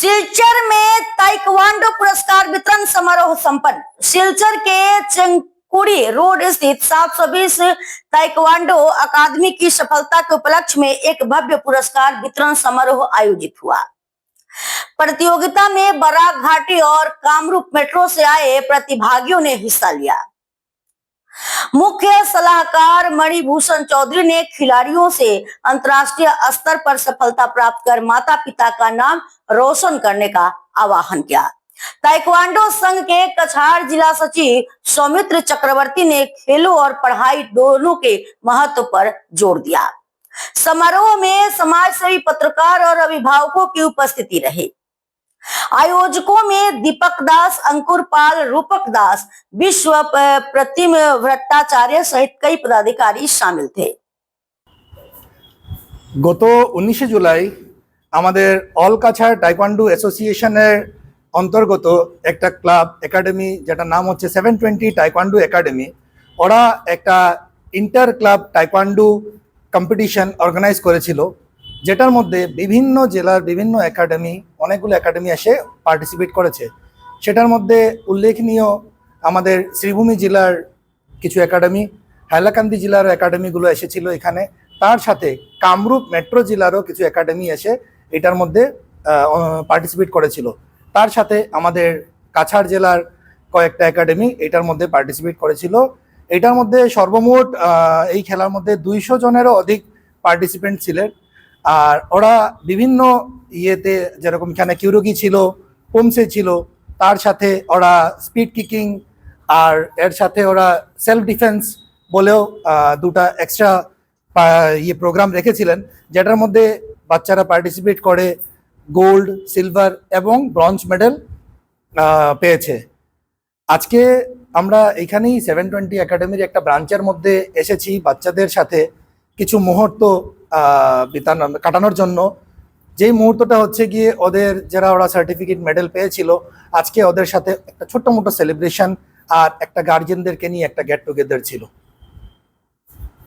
सिलचर में ताइक्वांडो पुरस्कार वितरण समारोह संपन्न। सिलचर के चंकुड़ी रोड स्थित 720 ताइक्वांडो अकादमी की सफलता के उपलक्ष्य में एक भव्य पुरस्कार वितरण समारोह आयोजित हुआ। प्रतियोगिता में बराक घाटी और कामरूप मेट्रो से आए प्रतिभागियों ने हिस्सा लिया। मुख्य सलाहकार मणिभूषण चौधरी ने खिलाड़ियों से अंतर्राष्ट्रीय स्तर पर सफलता प्राप्त कर माता पिता का नाम रोशन करने का आह्वान किया। ताइक्वांडो संघ के कछार जिला सचिव सौमित्र चक्रवर्ती ने खेलों और पढ़ाई दोनों के महत्व पर जोर दिया। समारोह में समाजसेवी, पत्रकार और अभिभावकों की उपस्थिति रही। आयोजकों में दीपक दास, अंकुर पाल, रूपक दास, विश्व प्रतिम भट्टाचार्य सहित कई पदाधिकारी शामिल थे। গত 19 জুলাই আমাদের অল কাছাড় টাইকোয়ান্ডো অ্যাসোসিয়েশনের অন্তর্গত একটা ক্লাব একাডেমি যেটা নাম হচ্ছে 720 টাইকোয়ান্ডো একাডেমি, ওরা একটা inter club taekwondo competition organise করেছিল, যেটার মধ্যে বিভিন্ন জেলার বিভিন্ন একাডেমি, অনেকগুলো একাডেমি এসে পার্টিসিপেট করেছে। সেটার মধ্যে উল্লেখনীয় আমাদের শ্রীভূমি জেলার কিছু একাডেমি, হাইলাকান্দি জেলার একাডেমিগুলো এসেছিল এখানে। তার সাথে কামরূপ মেট্রো জেলারও কিছু একাডেমি এসে এটার মধ্যে পার্টিসিপেট করেছিল। তার সাথে আমাদের কাছাড় জেলার কয়েকটা একাডেমি এটার মধ্যে পার্টিসিপেট করেছিল। এটার মধ্যে সর্বমোট এই খেলার মধ্যে 200 জনেরও অধিক পার্টিসিপেন্ট ছিলেন। আর ওরা বিভিন্ন ইয়েতে, যেরকম এখানে কিউরুগি ছিল, পোমসে ছিল, তার সাথে ওরা স্পিড কিকিং আর এর সাথে ওরা সেলফ ডিফেন্স বলেও দুটা এক্সট্রা প্রোগ্রাম রেখেছিলেন, যেটার মধ্যে বাচ্চারা পার্টিসিপেট করে গোল্ড, সিলভার এবং ব্রঞ্জ মেডেল পেয়েছে। আজকে আমরা এখানেই 720 একাডেমির একটা ব্রাঞ্চের মধ্যে এসেছি বাচ্চাদের সাথে কিছু মুহূর্ত কাটানোর জন্য। যেই মুহূর্তটা হচ্ছে গিয়ে ওদের যারা ওরা সার্টিফিকেট মেডেল পেয়েছিল, আজকে ওদের সাথে একটা ছোট্ট মোটো সেলিব্রেশন আর একটা গার্জিয়ানদেরকে নিয়ে একটা গেট টুগেদার ছিল।